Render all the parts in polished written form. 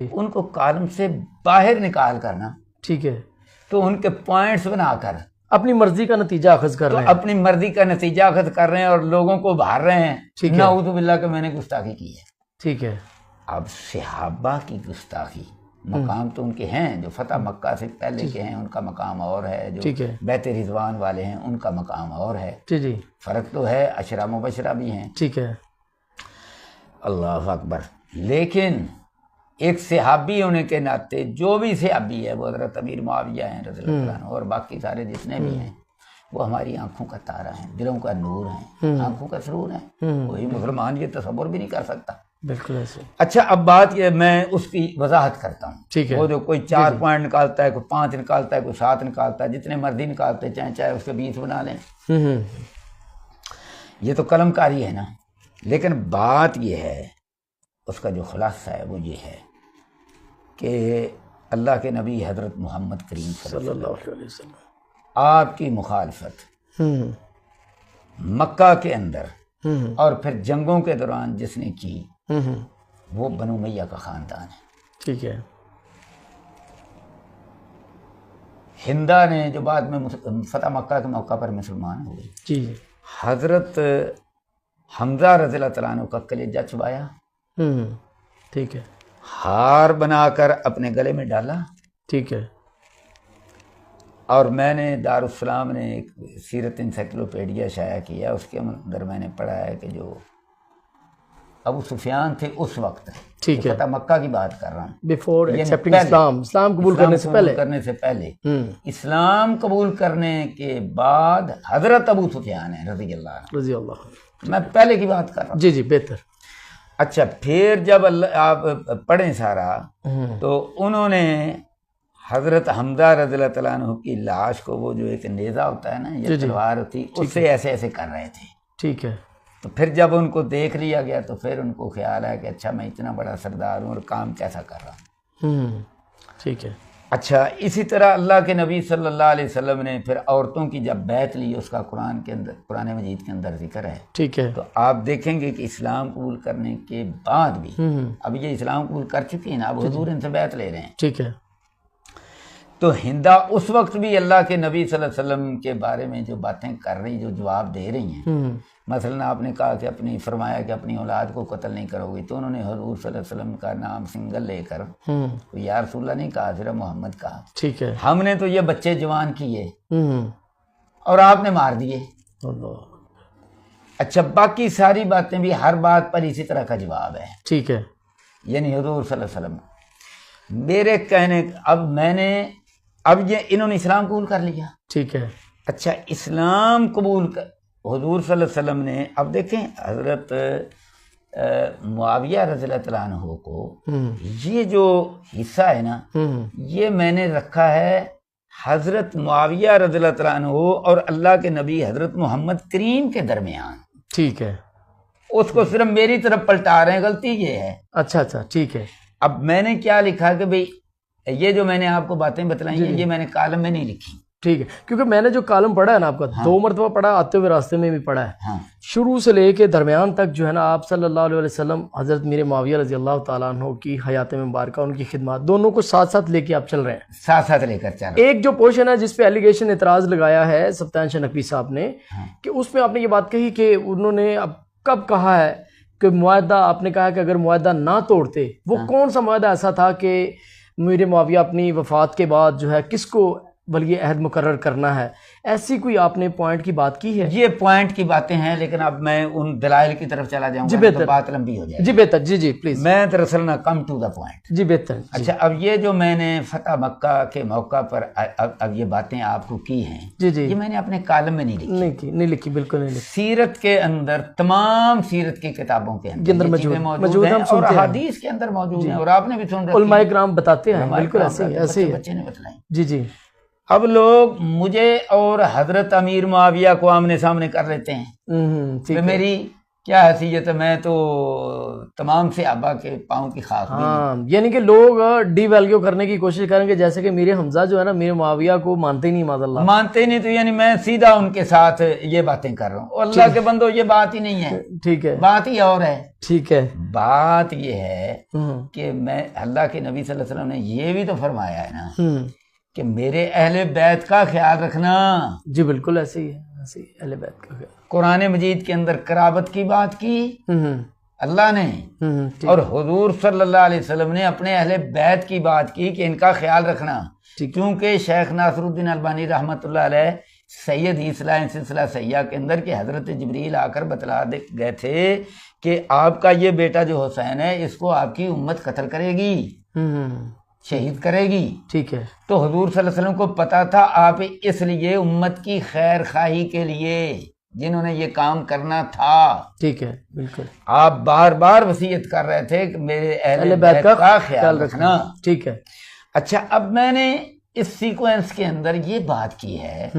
ان کو کالم سے باہر نکال کرنا، ٹھیک ہے، تو ان کے پوائنٹس بنا کر اپنی مرضی کا نتیجہ اخذ کر رہے ہیں، اپنی مرضی کا نتیجہ اخذ کر رہے ہیں اور لوگوں کو ابھار رہے ہیں، ٹھیک ہے، نعوذ باللہ کہ میں نے گستاخی کی ہے۔ ٹھیک ہے، اب صحابہ کی گستاخی مقام تو ان کے ہیں، جو فتح مکہ سے پہلے کے ہیں ان کا مقام اور ہے، جو ٹھیک ہے، بیت رضوان والے ہیں ان کا مقام اور ہے، جی جی، فرق تو ہے، عشرہ مبشرہ بھی ہیں، ٹھیک ہے، اللہ اکبر۔ لیکن ایک صحابی ہونے کے ناطے جو بھی صحابی ہے، وہ حضرت امیر معاویہ ہیں رضی اللہ تعالیٰ عنہ، اور باقی سارے جتنے بھی ہیں، وہ ہماری آنکھوں کا تارا ہیں، دلوں کا نور ہیں، آنکھوں کا سرور ہیں، وہی مسلمان یہ تصور بھی نہیں کر سکتا۔ بالکل ایسے۔ اچھا، اب بات یہ میں اس کی وضاحت کرتا ہوں۔ ٹھیک ہے، وہ جو کوئی 4 پوائنٹ نکالتا ہے، کوئی 5 نکالتا ہے، کوئی 7 نکالتا ہے، جتنے مرضی نکالتے چاہے اس کے 20 بنا لیں، یہ تو قلم کاری ہے نا۔ لیکن بات یہ ہے، اس کا جو خلاصہ ہے وہ یہ ہے کہ اللہ کے نبی حضرت محمد کریم صلی اللہ علیہ وسلم آپ کی مخالفت مکہ کے اندر اور پھر جنگوں کے دوران جس نے کی، وہ بنو امیہ کا خاندان ہے۔ ٹھیک ہے، ہندا نے جو بعد میں فتح مکہ کے موقع پر مسلمان ہوئے، جی، حضرت حمزہ رضی اللہ تعالیٰ عنہ کا کلیجہ چبایا، ٹھیک ہے، ہار بنا کر اپنے گلے میں ڈالا، ٹھیک ہے، اور میں نے دارالسلام نے ایک سیرت انسائکلوپیڈیا شائع کیا، اس کے اندر میں نے پڑھا ہے کہ جو ابو سفیان تھے اس وقت، ٹھیک ہے، فتح مکہ کی بات کر رہا ہوں، بیفور یعنی ایکسیپٹنگ پہلے، اسلام قبول کرنے سے پہلے، اسلام قبول کرنے کے بعد حضرت ابو سفیان ہے رضی اللہ عنہ، رضی اللہ عنہ، میں پہلے کی بات کر رہا ہوں۔ جی جی، بہتر۔ اچھا، پھر جب آپ پڑھیں سارا، تو انہوں نے حضرت حمزہ رضی اللہ تعالیٰ عنہ کی لاش کو، وہ جو ایک نیزہ ہوتا ہے نا، یہ تلوار ہوتی، اس سے ایسے ایسے کر رہے تھے۔ ٹھیک ہے، تو پھر جب ان کو دیکھ لیا گیا تو پھر ان کو خیال آیا کہ اچھا میں اتنا بڑا سردار ہوں اور کام کیسا کر رہا ہوں۔ ٹھیک ہے، اچھا، اسی طرح اللہ کے نبی صلی اللہ علیہ وسلم نے پھر عورتوں کی جب بیعت لی، اس کا قرآن کے اندر، قرآن مجید کے اندر ذکر ہے۔ ٹھیک ہے، تو آپ دیکھیں گے کہ اسلام قبول کرنے کے بعد بھی، اب یہ اسلام قبول کر چکی ہیں نا، اب حضور ان سے بیعت لے رہے ہیں۔ ٹھیک ہے، تو ہندا اس وقت بھی اللہ کے نبی صلی اللہ علیہ وسلم کے بارے میں جو باتیں کر رہی، جو جواب دے رہی ہیں، مثلا آپ نے کہا کہ فرمایا کہ اپنی اولاد کو قتل نہیں کرو گی، تو انہوں نے حضور صلی اللہ علیہ وسلم کا نام سنگل لے کر یا رسول اللہ نہیں کہا، صرف محمد کہا۔ ٹھیک ہے، ہم نے تو یہ بچے جوان کیے اور آپ نے مار دیے۔ اچھا، باقی ساری باتیں بھی ہر بات پر اسی طرح کا جواب ہے۔ ٹھیک ہے، یعنی حضور صلی اللہ علیہ وسلم میرے کہنے، اب یہ انہوں نے اسلام قبول کر لیا۔ ٹھیک ہے، اچھا، اسلام قبول کر حضور صلی اللہ علیہ وسلم نے، اب دیکھیں حضرت معاویہ رضی اللہ تعالیٰ عنہ کو یہ جو حصہ ہے نا، یہ میں نے رکھا ہے حضرت معاویہ رضی اللہ تعالیٰ عنہ اور اللہ کے نبی حضرت محمد کریم کے درمیان۔ ٹھیک ہے، اس کو صرف میری طرف پلٹا رہے ہیں، غلطی یہ ہے۔ اچھا اچھا، ٹھیک ہے۔ اب میں نے کیا لکھا کہ بھئی یہ جو میں نے آپ کو باتیں بتلائی ہیں، یہ میں نے کالم میں نہیں لکھی۔ ٹھیک ہے، کیونکہ میں نے جو کالم پڑھا ہے نا آپ کا، 2 مرتبہ پڑھا، آتے ہوئے راستے میں بھی پڑھا ہے، شروع سے لے کے درمیان تک جو ہے نا، آپ صلی اللہ علیہ وسلم حضرت میر معاویہ رضی اللہ تعالیٰ عنہ کی حیات مبارکہ، ان کی خدمات، دونوں کو ساتھ ساتھ لے کے آپ چل رہے ہیں، ساتھ ساتھ لے کر چل رہے ہیں۔ ایک جو پورشن ہے جس پہ ایلیگیشن اعتراض لگایا ہے سبطان شاہ نقوی صاحب نے، کہ اس میں آپ نے یہ بات کہی کہ انہوں نے اب کب کہا ہے کہ معاہدہ، آپ نے کہا کہ اگر معاہدہ نہ توڑتے، وہ کون سا معاہدہ ایسا تھا کہ میر معاویہ اپنی وفات کے بعد جو ہے کس کو ولی عہد مقرر کرنا ہے، ایسی کوئی آپ نے پوائنٹ کی بات کی ہے؟ یہ پوائنٹ کی باتیں ہیں، لیکن اب میں ان دلائل کی طرف چلا جاؤں گا تو بات لمبی ہو جائے گی۔ جی بہتر، جی جی پلیز، میں دراصل نہ کم ٹو دا پوائنٹ۔ جی بہتر۔ اچھا، اب یہ جو میں نے فتح مکہ کے موقع پر اب یہ باتیں آپ کو کی ہیں، جی جی، یہ میں نے اپنے کالم میں نہیں لکھی، نہیں لکھی، بالکل نہیں لکھی۔ سیرت کے اندر، تمام سیرت کی کتابوں کے اندر موجود ہیں اور احادیث کے اندر موجود ہیں، اور آپ نے بھی سن رکھی، علماء کرام بتاتے ہیں، بالکل ایسے ہی بچے نے بتلائی۔ جی جی۔ اب لوگ مجھے اور حضرت امیر معاویہ کو آمنے سامنے کر لیتے ہیں، میری کیا حیثیت ہے، میں تو تمام صحابہ کے پاؤں کی خاک بھی ہاں، یعنی کہ لوگ ڈی ویلیو کرنے کی کوشش کریں گے، جیسے کہ میرے حمزہ جو ہے نا میرے معاویہ کو مانتے ہی نہیں، معاذ اللہ. مانتے نہیں، تو یعنی میں سیدھا ان کے ساتھ یہ باتیں کر رہا ہوں. اور اللہ کے بندو یہ بات ہی نہیں ہے، ٹھیک ہے، بات ہی اور ہے. ٹھیک ہے. بات یہ ہے کہ میں اللہ کے نبی صلی اللہ علیہ وسلم نے یہ بھی تو فرمایا ہے نا کہ میرے اہل بیت کا خیال رکھنا. جی بالکل ایسے ہی ہے، ایسے ہی اہل بیت کا خیال. قرآن مجید کے اندر قرابت کی بات کی اللہ نے، اور حضور صلی اللہ علیہ وسلم نے اپنے اہل بیت کی بات کی کہ ان کا خیال رکھنا. کیونکہ شیخ ناصر الدین البانی رحمۃ اللہ علیہ سید اصلاح سلسلہ سیاح کے اندر کہ حضرت جبریل آ کر بتلا گئے تھے کہ آپ کا یہ بیٹا جو حسین ہے اس کو آپ کی امت قتل کرے گی، شہید کرے گی. ٹھیک ہے. تو حضور صلی اللہ علیہ وسلم کو پتا تھا آپ اس لیے امت کی خیر خواہی کے لیے جنہوں نے یہ کام کرنا تھا، ٹھیک ہے، بالکل آپ بار بار وصیت کر رہے تھے کہ میرے اہل بیت کا خیال رکھنا. ٹھیک ہے. اچھا، اب میں نے اس سیکوینس کے اندر یہ بات کی ہے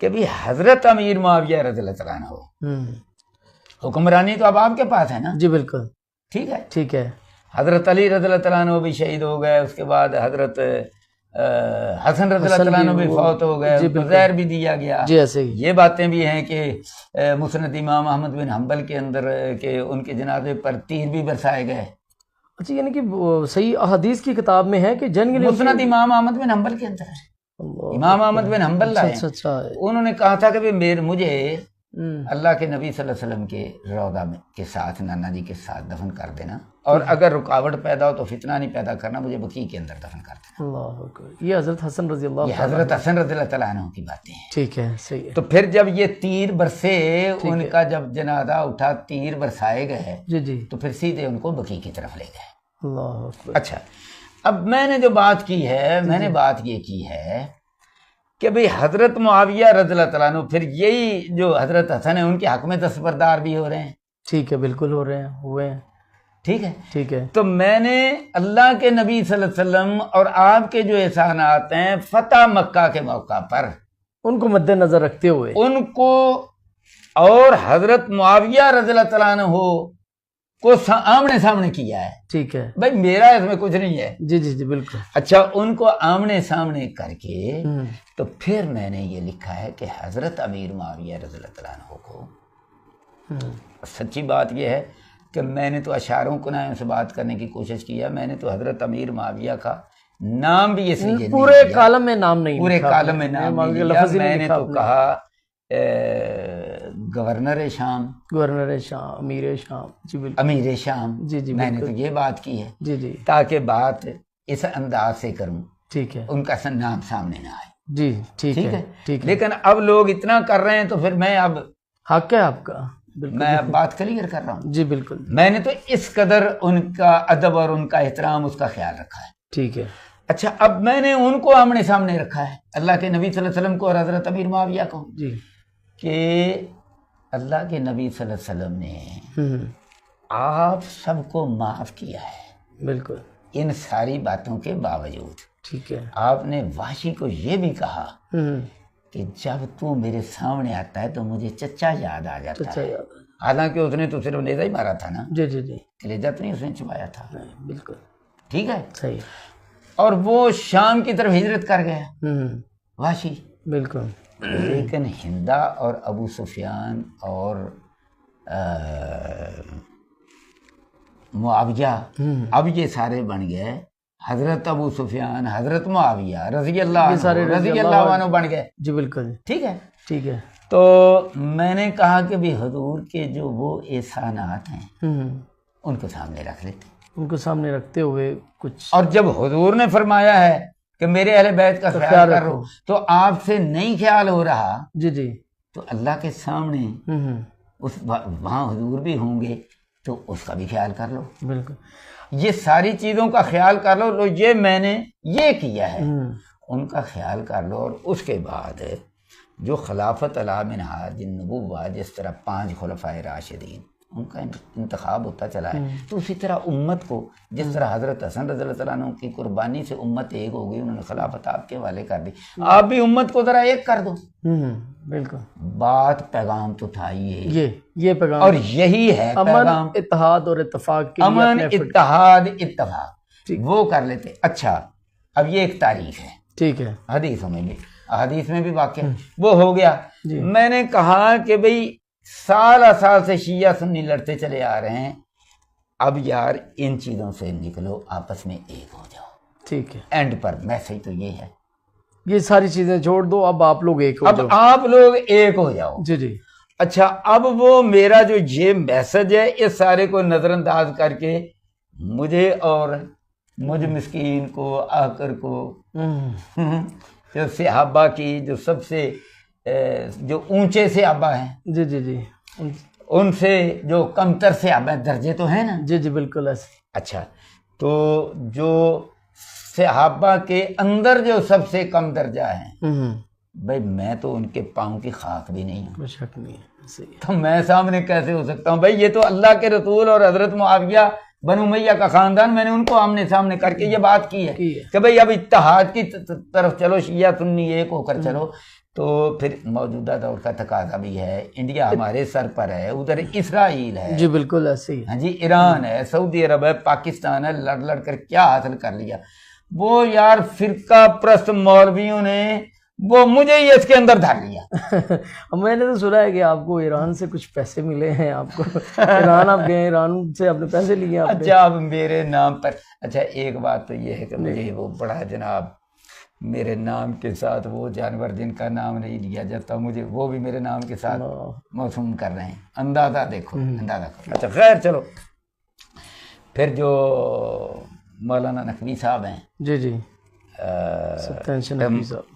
کہ بھی حضرت امیر معاویہ رضی اللہ تعالیٰ عنہ حکمرانی تو اب آپ کے پاس ہے نا. جی بالکل ٹھیک ہے. ٹھیک ہے. حضرت علی رضی اللہ تعالیٰ عنہ بھی شہید ہو گئے، اس کے بعد حضرت حسن رضی اللہ تعالیٰ عنہ بھی فوت ہو گئے، ان کو زہر بھی دیا گیا. جی ایسے ہی. یہ باتیں بھی ہیں کہ مسند امام احمد بن حنبل کے اندر کہ ان کے جنازے پر تیر بھی برسائے گئے. اچھا، یعنی کہ صحیح احادیث کی کتاب میں ہے کہ جنگ مسند امام احمد بن حنبل کے اندر ہے. امام احمد بن حنبل لائے، انہوں نے کہا تھا کہ مجھے اللہ کے نبی صلی اللہ علیہ وسلم کے روضہ میں کے ساتھ نانا جی کے ساتھ دفن کر دینا، اور اگر رکاوٹ پیدا ہو تو فتنہ نہیں پیدا کرنا، مجھے بقیع کے اندر دفن کر دینا. اللہ اکبر. یہ حضرت حسن رضی اللہ، یہ حضرت حسن رضی اللہ تعالیٰ عنہ کی باتیں ہیں. ٹھیک ہے، صحیح ہے. تو پھر جب یہ تیر برسے، ان کا جب جنازہ اٹھا، تیر برسائے گئے، جی جی، تو پھر سیدھے ان کو بقیع کی طرف لے گئے. اللہ اکبر. اچھا، اب میں نے جو بات کی ہے، میں نے بات یہ کی ہے کہ بھئی حضرت معاویہ رضی اللہ تعالیٰ عنہ پھر یہی جو حضرت حسن ہے ان کے حق میں دستبردار بھی ہو رہے ہیں. ٹھیک ہے، بالکل ہو رہے ہیں، ہوئے ہیں. ٹھیک ہے. ٹھیک ہے. تو میں نے اللہ کے نبی صلی اللہ علیہ وسلم اور آپ کے جو احسانات ہیں فتح مکہ کے موقع پر ان کو مد نظر رکھتے ہوئے ان کو اور حضرت معاویہ رضی اللہ تعالیٰ عنہ کو آمنے سامنے کیا ہے. ٹھیک ہے. بھائی میرا اس میں کچھ نہیں ہے. جی جی جی بالکل. اچھا، ان کو آمنے سامنے کر کے تو پھر میں نے یہ لکھا ہے کہ حضرت امیر معاویہ رضی اللہ تعالیٰ عنہ کو، سچی بات یہ ہے کہ میں نے تو اشاروں کنایوں سے بات کرنے کی کوشش کیا، میں نے تو حضرت امیر معاویہ کا نام بھی اس لیے پورے کالم میں نام نہیں، پورے کالم میں نام نہیں لیا. میں نے تو کہا گورنر شام، گورنر شام، امیر شام. جی بالکل، امیر شام. جی جی میں نے تو یہ بات کی ہے. جی جی، تاکہ بات اس انداز سے کروں، ٹھیک ہے، ان کا نام سامنے نہ آئے. جی ٹھیک ہے. ٹھیک ہے. لیکن اب لوگ اتنا کر رہے ہیں تو پھر میں اب حق ہے آپ کا. میں اب بات کلیئر کر رہا ہوں. جی بالکل. میں نے تو اس قدر ان کا ادب اور ان کا احترام، اس کا خیال رکھا ہے. ٹھیک ہے. اچھا، اب میں نے ان کو آمنے سامنے رکھا ہے، اللہ کے نبی صلی اللہ علیہ وسلم کو اور حضرت امیر معاویہ کو، جی کہ اللہ کے نبی صلی اللہ علیہ وسلم نے آپ سب کو معاف کیا ہے بالکل ان ساری باتوں کے باوجود. ٹھیک ہے. آپ نے وحشی کو یہ بھی کہا کہ جب تو میرے سامنے آتا ہے تو مجھے چچا یاد آ جاتا ہے. حالانکہ اس نے تو صرف نیزہ ہی مارا تھا نا. جی جی جی. کلیجہ تو نہیں اس نے چھپایا تھا. بالکل ٹھیک ہے. صحیح. اور وہ شام کی طرف ہجرت کر گیا وحشی. بالکل. لیکن ہندا اور ابو سفیان اور معاویہ اب یہ سارے بن گئے، حضرت ابو سفیان، حضرت معاویہ رضی اللہ عنہ بن گئے. جی بالکل. ٹھیک ہے. ٹھیک ہے. تو میں نے کہا کہ بھی حضور کے جو وہ احسانات ہیں ان کو سامنے رکھ لیتے، ان کو سامنے رکھتے ہوئے کچھ. اور جب حضور نے فرمایا ہے کہ میرے اہل بیت کا خیال کرو تو آپ سے نہیں خیال ہو رہا، جی جی، تو اللہ کے سامنے وہاں حضور بھی ہوں گے تو اس کا بھی خیال کر لو. بالکل. یہ ساری چیزوں کا خیال کر لو. یہ میں نے یہ کیا ہے، ان کا خیال کر لو. اور اس کے بعد جو خلافت علی منہاج النبوہ، جس طرح 5 خلفائے راشدین ان کا انتخاب ہوتا چلا ہے. تو اسی طرح امت کو جس طرح حضرت حسن رضی اللہ تعالیٰ عنہ کی قربانی سے امت ایک ہو گئی, انہوں نے خلافت آپ کے حوالے کر دی, آپ بھی امت کو ذرا ایک کر دو. بالکل بات پیغام تو تھا یہ پیغام, اور یہی ہے پیغام, اتحاد اور اتفاق کے امن اتحاد اتفاق وہ کر لیتے. اچھا اب یہ ایک تاریخ ہے, ٹھیک ہے, حدیث میں بھی واقع وہ ہو گیا. میں نے کہا کہ بھئی سال سال سے شیعہ سنی لڑتے چلے آ رہے ہیں, اب یار ان چیزوں سے نکلو, آپس میں ایک ہو جاؤ. ٹھیک ہے, اینڈ پر میسج تو یہ ہے, یہ ساری چیزیں چھوڑ دو, اب آپ لوگ ایک ہو جاؤ. اب آپ لوگ ایک ہو جاؤ. جی اچھا اب وہ میرا جو یہ میسج ہے اس سارے کو نظر انداز کر کے مجھے اور مجھ مسکین کو آکر کو جو صحابہ کی جو سب سے جو اونچے صحابہ ہیں, جی ان سے جو کمتر صحابہ درجے تو ہیں نا. جی بالکل ایسے. اچھا تو جو صحابہ کے اندر جو سب سے کم درجہ ہیں, بھائی میں تو ان کے پاؤں کی خاک بھی نہیں ہوں. کوئی شک نہیں ہے, تو میں سامنے کیسے ہو سکتا ہوں؟ بھائی یہ تو اللہ کے رسول اور حضرت معاویہ بنو امیہ کا خاندان, میں نے ان کو آمنے سامنے کر کے یہ بات کی ہے کہ بھئی اب اتحاد کی طرف چلو, شیعہ سنی ایک ہو کر چلو. تو پھر موجودہ دور کا تقاضا بھی ہے, انڈیا ہمارے سر پر ہے, ادھر اسرائیل ہے, جی بالکل ایسے ہی, ہاں جی ایران ہے, سعودی عرب ہے, پاکستان ہے, لڑ کر کیا حاصل کر لیا. وہ یار فرقہ پرست مولویوں نے وہ مجھے ہی اس کے اندر دھر لیا. میں نے تو سنا ہے کہ آپ کو ایران سے کچھ پیسے ملے ہیں, آپ کو ایران آپ گئے, ایران سے آپ نے پیسے لیے. اچھا اب میرے نام پر, اچھا ایک بات تو یہ ہے کہ مجھے وہ بڑا جناب میرے نام کے ساتھ وہ جانور جن کا نام نہیں لیا جاتا, مجھے وہ بھی میرے نام کے ساتھ موسوم کر رہے ہیں. اندازہ دیکھو, اندازہ کرو. اچھا خیر چلو, پھر جو مولانا نقوی صاحب ہیں, جی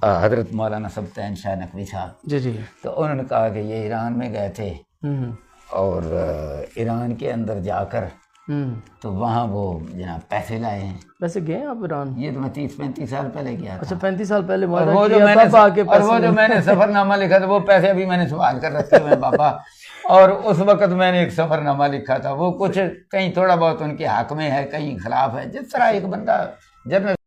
حضرت مولانا سبطین شاہ نقوی صاحب, جی تو انہوں نے کہا کہ یہ ایران میں گئے تھے اور ایران کے اندر جا کر تو وہاں وہ جناب پیسے لائے ہیں. ویسے گئے آپ ایران؟ یہ تو میں 30-35 سال پہلے گیا تھا. اچھا 35 سال پہلے. اور وہ جو میں نے سفر نامہ لکھا تھا وہ پیسے ابھی میں نے سنبھال کر رکھے ہوئے ہیں بابا. اور اس وقت میں نے ایک سفر نامہ لکھا تھا, وہ کچھ کہیں تھوڑا بہت ان کے حق میں ہے, کہیں خلاف ہے, جس طرح ایک بندہ جنرل